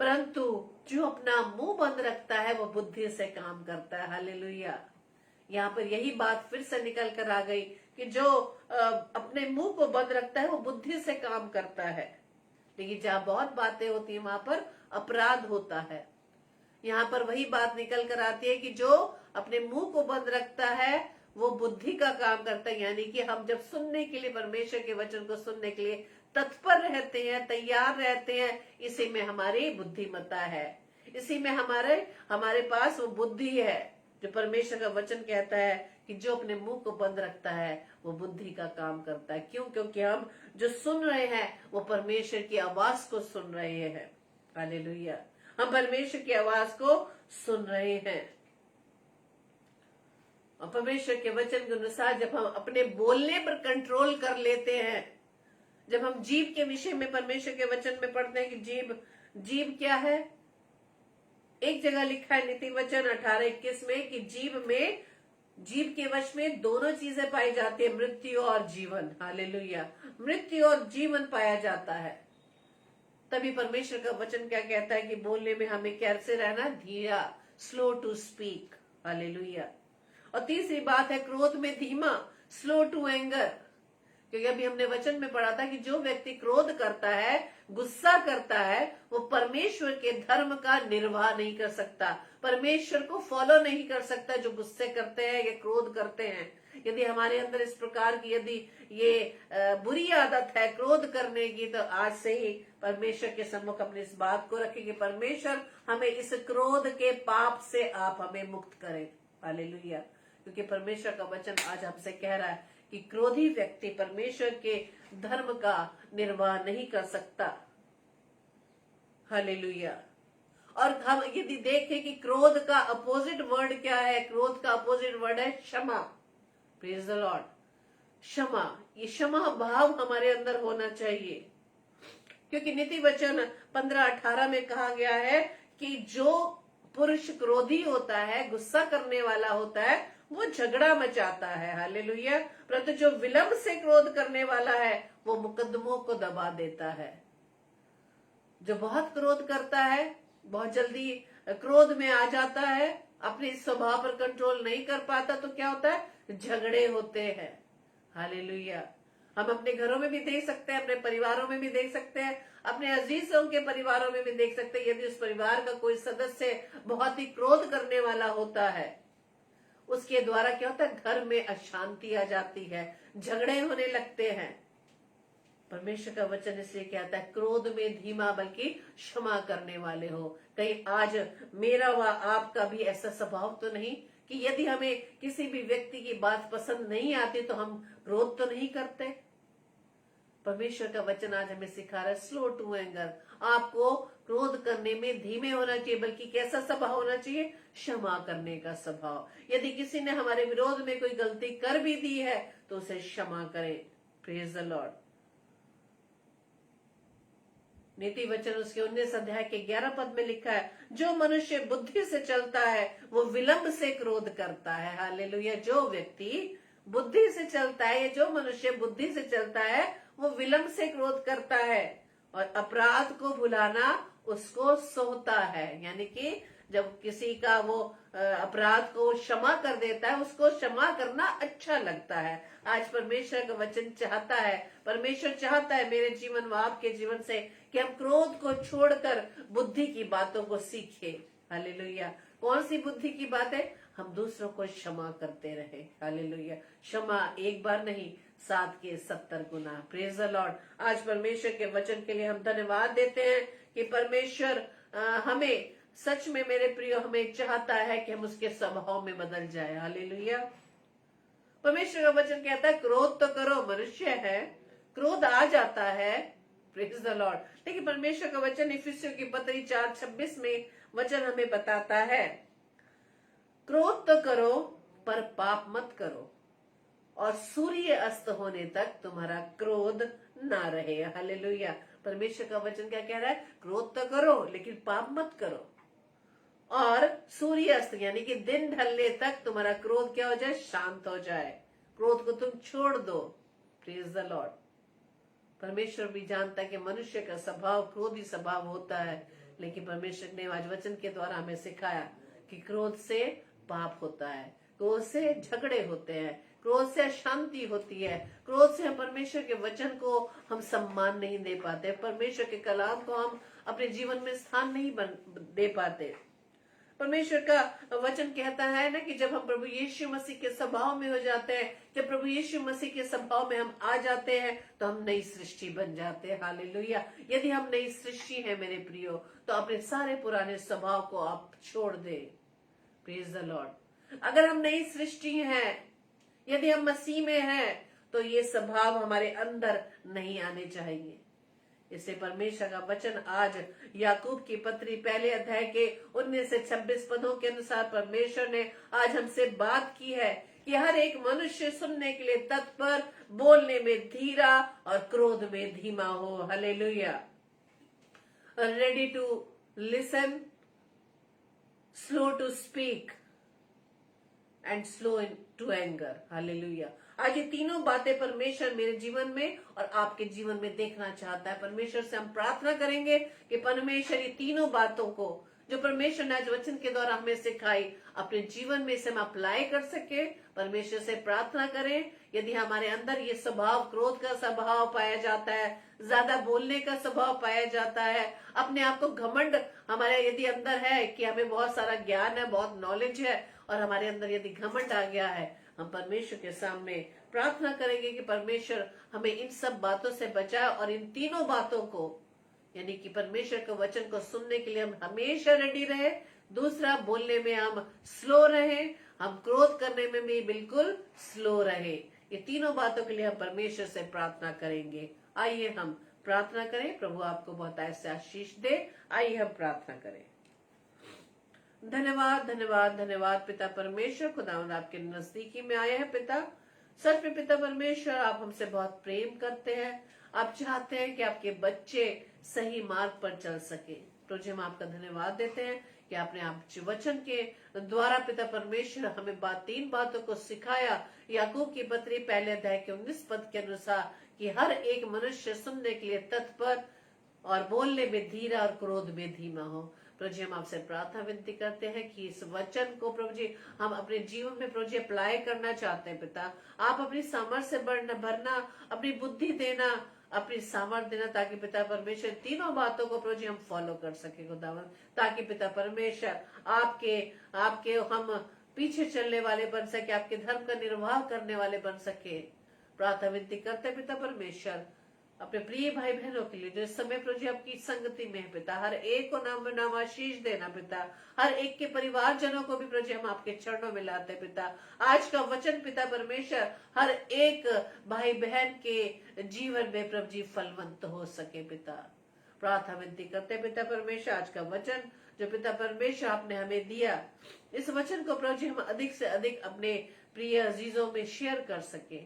परंतु जो अपना मुंह बंद रखता है वो बुद्धि से काम करता है। हालेलुया। यहाँ पर यही बात फिर से निकल कर आ गई कि जो अपने मुंह को बंद रखता है वो बुद्धि से काम करता है, लेकिन जहाँ बहुत बातें होती हैं वहां पर अपराध होता है। यहाँ पर वही बात निकल कर आती है कि जो अपने मुंह को बंद रखता है वो बुद्धि का काम करता है। यानी कि हम जब सुनने के लिए, परमेश्वर के वचन को सुनने के लिए तत्पर रहते हैं, तैयार रहते हैं, इसी में हमारी बुद्धिमत्ता है, इसी में हमारे पास वो बुद्धि है। जो परमेश्वर का वचन कहता है कि जो अपने मुंह को बंद रखता है वो बुद्धि का काम करता है। क्यों? क्योंकि हम जो सुन रहे हैं वो परमेश्वर की आवाज को सुन रहे हैं। हालेलुया। हम परमेश्वर की आवाज को सुन रहे हैं और परमेश्वर के वचन के अनुसार जब हम अपने बोलने पर कंट्रोल कर लेते हैं, जब हम जीभ के विषय में परमेश्वर के वचन में पढ़ते हैं कि जीभ क्या है। एक जगह लिखा है नीति वचन 18:21 में कि जीभ के वश में दोनों चीजें पाई जाती है, मृत्यु और जीवन। हालेलुया। मृत्यु और जीवन पाया जाता है। तभी परमेश्वर का वचन क्या कहता है कि बोलने में हमें कैसे रहना, धीरा, स्लो टू स्पीक। हालेलुया। और तीसरी बात है क्रोध में धीमा, स्लो टू एंगर। क्योंकि अभी हमने वचन में पढ़ा था कि जो व्यक्ति क्रोध करता है, गुस्सा करता है, वो परमेश्वर के धर्म का निर्वाह नहीं कर सकता, परमेश्वर को फॉलो नहीं कर सकता। जो गुस्से करते हैं या क्रोध करते हैं, यदि हमारे अंदर इस प्रकार की यदि ये बुरी आदत है क्रोध करने की, तो आज से ही परमेश्वर के सम्मुख अपनी इस बात को रखें कि परमेश्वर हमें इस क्रोध के पाप से आप हमें मुक्त करें। हालेलुया। क्योंकि परमेश्वर का वचन आज हमसे कह रहा है कि क्रोधी व्यक्ति परमेश्वर के धर्म का निर्वाह नहीं कर सकता। हालेलुया। और हम यदि देखें कि क्रोध का अपोजिट वर्ड क्या है, क्रोध का अपोजिट वर्ड है क्षमा। Praise the Lord. क्षमा, ये क्षमा भाव हमारे अंदर होना चाहिए, क्योंकि नीति वचन 15:18 में कहा गया है कि जो पुरुष क्रोधी होता है, गुस्सा करने वाला होता है, वो झगड़ा मचाता है। हालेलुया। परंतु जो विलंब से क्रोध करने वाला है वो मुकदमों को दबा देता है। जो बहुत क्रोध करता है, बहुत जल्दी क्रोध में आ जाता है, अपने स्वभाव पर कंट्रोल नहीं कर पाता, तो क्या होता है, झगड़े होते हैं। हालेलुया। हम अपने घरों में भी देख सकते हैं, अपने परिवारों में भी देख सकते हैं, अपने अजीजों के परिवारों में भी देख सकते हैं। यदि उस परिवार का कोई सदस्य बहुत ही क्रोध करने वाला होता है, उसके द्वारा क्या होता है, घर में अशांति आ जाती है, झगड़े होने लगते हैं। परमेश्वर का वचन इसलिए कहता है, क्रोध में धीमा बल्कि क्षमा करने वाले हो। कहीं आज मेरा व आपका भी ऐसा स्वभाव तो नहीं कि यदि हमें किसी भी व्यक्ति की बात पसंद नहीं आती तो हम क्रोध तो नहीं करते। परमेश्वर का वचन आज हमें सिखा रहा है, स्लो टू एंगर। आपको क्रोध करने में धीमे होना चाहिए, बल्कि कैसा स्वभाव होना चाहिए, क्षमा करने का स्वभाव। यदि किसी ने हमारे विरोध में कोई गलती कर भी दी है तो उसे क्षमा करें। Praise the Lord. नीति वचन उसके 19 अध्याय के 11 पद में लिखा है, जो मनुष्य बुद्धि से चलता है वो विलंब से क्रोध करता है। हालेलुया। जो व्यक्ति बुद्धि से चलता है, जो मनुष्य बुद्धि से चलता है वो विलंब से क्रोध करता है, और अपराध को भुलाना उसको सोहता है। यानी कि जब किसी का वो अपराध को क्षमा कर देता है, उसको क्षमा करना अच्छा लगता है। आज परमेश्वर का वचन चाहता है, परमेश्वर चाहता है मेरे जीवन व आपके जीवन से कि हम क्रोध को छोड़कर बुद्धि की बातों को सीखें। हालेलुया। कौन सी बुद्धि की बात है, हम दूसरों को क्षमा करते रहे। हालेलुया। क्षमा एक बार नहीं, 7 के 70 गुना। Praise the Lord. आज परमेश्वर के वचन के लिए हम धन्यवाद देते हैं कि परमेश्वर हमें सच में, मेरे प्रियो, हमें चाहता है कि हम उसके स्वभाव में बदल जाए। हालेलुया। परमेश्वर का वचन कहता है, क्रोध तो करो, मनुष्य है, क्रोध आ जाता है। Praise the Lord. लेकिन परमेश्वर का वचन इफिसियों की पत्री 4:26 में वचन हमें बताता है, क्रोध तो करो पर पाप मत करो, और सूर्य अस्त होने तक तुम्हारा क्रोध ना रहे। हालेलुया। परमेश्वर का वचन क्या कह रहा है, क्रोध तो करो लेकिन पाप मत करो, और सूर्य अस्त यानी कि दिन ढलने तक तुम्हारा क्रोध क्या हो जाए, शांत हो जाए। क्रोध को तुम छोड़ दो। Praise the Lord. परमेश्वर भी जानता है कि मनुष्य का स्वभाव क्रोधी स्वभाव होता है, लेकिन परमेश्वर ने आज वचन के द्वारा हमें सिखाया कि क्रोध से पाप होता है, क्रोध से झगड़े होते हैं, क्रोध से अशांति होती है, क्रोध से हम परमेश्वर के वचन को हम सम्मान नहीं दे पाते, परमेश्वर के कलाम को हम अपने जीवन में स्थान नहीं दे पाते। परमेश्वर का वचन कहता है ना कि जब हम प्रभु यीशु मसीह के स्वभाव में हो जाते हैं, जब प्रभु यीशु मसीह के स्वभाव में हम आ जाते हैं तो हम नई सृष्टि बन जाते हैं। हालेलुया। यदि हम नई सृष्टि है मेरे प्रियो, तो अपने सारे पुराने स्वभाव को आप छोड़ दे। Praise the Lord. अगर हम नई सृष्टि हैं, यदि हम मसीह में हैं, तो ये स्वभाव हमारे अंदर नहीं आने चाहिए। इससे परमेश्वर का वचन आज याकूब की पत्री 1 अध्याय के 19 से 26 पदों के अनुसार परमेश्वर ने आज हमसे बात की है कि हर एक मनुष्य सुनने के लिए तत्पर, बोलने में धीरा और क्रोध में धीमा हो। Hallelujah. Ready to listen, slow to speak and slow to anger. Hallelujah. आज ये तीनों बातें परमेश्वर मेरे जीवन में और आपके जीवन में देखना चाहता है। परमेश्वर से हम प्रार्थना करेंगे कि परमेश्वर ये तीनों बातों को जो परमेश्वर ने आज वचन के द्वारा हमें सिखाई, अपने जीवन में इसे हम अप्लाई कर सके। परमेश्वर से प्रार्थना करें, यदि हमारे अंदर ये स्वभाव, क्रोध का स्वभाव पाया जाता है, ज्यादा बोलने का स्वभाव पाया जाता है, अपने आप को घमंड हमारे यदि अंदर है कि हमें बहुत सारा ज्ञान है, बहुत नॉलेज है, और हमारे अंदर यदि घमंड आ गया है, हम परमेश्वर के सामने प्रार्थना करेंगे कि परमेश्वर हमें इन सब बातों से बचाए, और इन तीनों बातों को यानी कि परमेश्वर के वचन को सुनने के लिए हम हमेशा रेडी रहे। दूसरा, बोलने में हम स्लो रहे, हम क्रोध करने में भी बिल्कुल स्लो रहे। ये तीनों बातों के लिए हम परमेश्वर से प्रार्थना करेंगे। आइए हम प्रार्थना करें। प्रभु आपको बहुत ऐसे आशीष दे। आइए हम प्रार्थना करें। धन्यवाद धन्यवाद धन्यवाद पिता परमेश्वर, खुदावंद आपके नजदीकी में आए हैं पिता। सच में पिता परमेश्वर, आप हमसे बहुत प्रेम करते हैं। आप चाहते हैं कि आपके बच्चे सही मार्ग पर चल सके। तो जी हम आपका धन्यवाद देते हैं कि आपने आप वचन के द्वारा पिता परमेश्वर हमें तीन बातों को सिखाया। याकूब की पत्री पहले अध्याय के 19 पद के अनुसार कि हर एक मनुष्य सुनने के लिए तत्पर और बोलने में धीरा और क्रोध में धीमा हो। प्रभु जी हम आपसे प्रार्थना विनती करते हैं कि इस वचन को प्रभु जी हम अपने जीवन में प्रभु जी अप्लाई करना चाहते हैं पिता। आप अपनी सामर्थ्य से भरना, अपनी बुद्धि देना, अपनी सामर्थ्य देना, ताकि पिता परमेश्वर तीनों बातों को प्रभु जी हम फॉलो कर सके खुदावन, ताकि पिता परमेश्वर आपके हम पीछे चलने वाले बन सके, आपके धर्म का निर्वाह करने वाले बन सके। प्रार्थना विनती करते पिता परमेश्वर अपने प्रिय भाई बहनों के लिए जो इस समय प्रभु जी आपकी संगति में है पिता। हर एक को नाम नाम आशीष देना पिता। हर एक के परिवारजनों को भी प्रभु जी हम आपके चरणों में लाते हैं पिता। आज का वचन पिता परमेश्वर हर एक भाई बहन के जीवन में प्रभु जी फलवंत हो सके पिता। प्रार्थना विनती करते पिता परमेश्वर आज का वचन जो पिता परमेश्वर आपने हमें दिया, इस वचन को प्रभु जी हम अधिक से अधिक अपने प्रिय अजीजों में शेयर कर सके।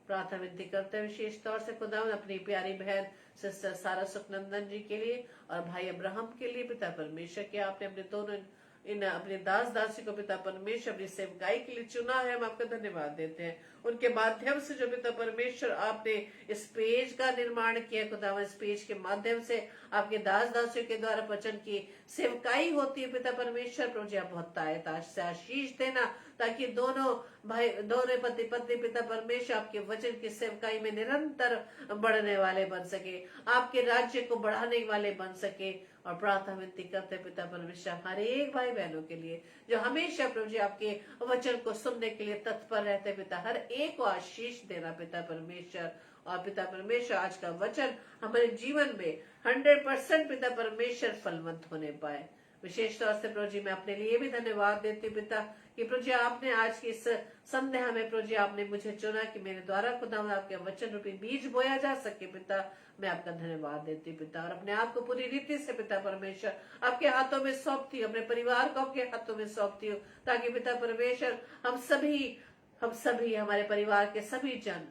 प्रार्थना विनती करते हैं विशेष तौर से खुदावंद अपनी प्यारी बहन सिस्टर सारा सुखनंदन जी के लिए और भाई अब्राहम के लिए पिता परमेश्वर के आपने अपने दोनों इन अपने दास दासी को पिता परमेश्वर अपनी सेवकाई के लिए चुना है। हम आपका धन्यवाद देते हैं। उनके माध्यम से जो पिता परमेश्वर आपने इस पेज का निर्माण किया खुदावंद, इस पेज के माध्यम से आपके दास दासियों के द्वारा वचन की सेवकाई होती है पिता परमेश्वर। प्रभु जी आप बहुत ताज से आशीष देना, ताकि दोनों पति पत्नी पिता परमेश्वर आपके वचन की सेवकाई में निरंतर बढ़ने वाले बन सके, आपके राज्य को बढ़ाने वाले बन सके। और प्रार्थना विनती करते पिता परमेश्वर हर एक भाई बहनों के लिए जो हमेशा प्रभु जी आपके वचन को सुनने के लिए तत्पर रहते पिता, हर एक को आशीष देना पिता परमेश्वर। और पिता परमेश्वर आज का वचन हमारे जीवन में 100% पिता परमेश्वर फलवंत होने पाए। विशेष तौर से प्रभु जी मैं अपने लिए भी धन्यवाद देती हूँ पिता कि प्रभु जी आपने आज की इस संध्या में प्रभु जी आपने मुझे चुना कि मेरे द्वारा खुदा आपके वचन रूपी बीज बोया जा सके पिता। मैं आपका धन्यवाद देती हूँ पिता और अपने आप को पूरी रीति से पिता परमेश्वर आपके हाथों में सौंपती हूँ, अपने परिवार को आपके हाथों में सौंपती हूँ, ताकि पिता परमेश्वर हम सभी हमारे परिवार के सभी जन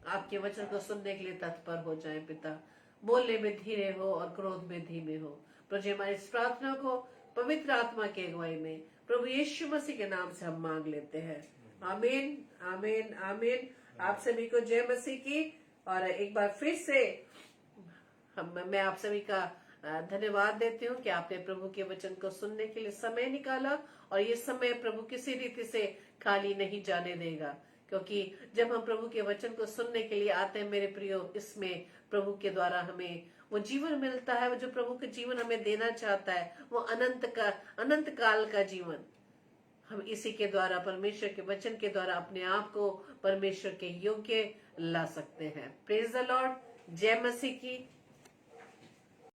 आपके वचन को सुनने के लिए तत्पर हो जाए पिता। बोलने में धीरे हो और क्रोध में धीमे हो। प्रभु जी हमारी इस प्रार्थना को पवित्र आत्मा के अगुवाई में प्रभु यीशु मसीह के नाम से हम मांग लेते हैं। आमीन आमीन आमीन। आप सभी को जय मसीह की। और एक बार फिर से मैं आप सभी का धन्यवाद देती हूँ कि आपने प्रभु के वचन को सुनने के लिए समय निकाला। और ये समय प्रभु किसी रीति से खाली नहीं जाने देगा, क्योंकि जब हम प्रभु के वचन को सुनने के लिए आते हैं मेरे प्रियो, इसमें प्रभु के द्वारा हमें वो जीवन मिलता है, वो जो प्रभु के जीवन हमें देना चाहता है, वो अनंत काल का जीवन हम इसी के द्वारा परमेश्वर के वचन के द्वारा अपने आप को परमेश्वर के योग्य ला सकते हैं। Praise the Lord. जय मसीह की।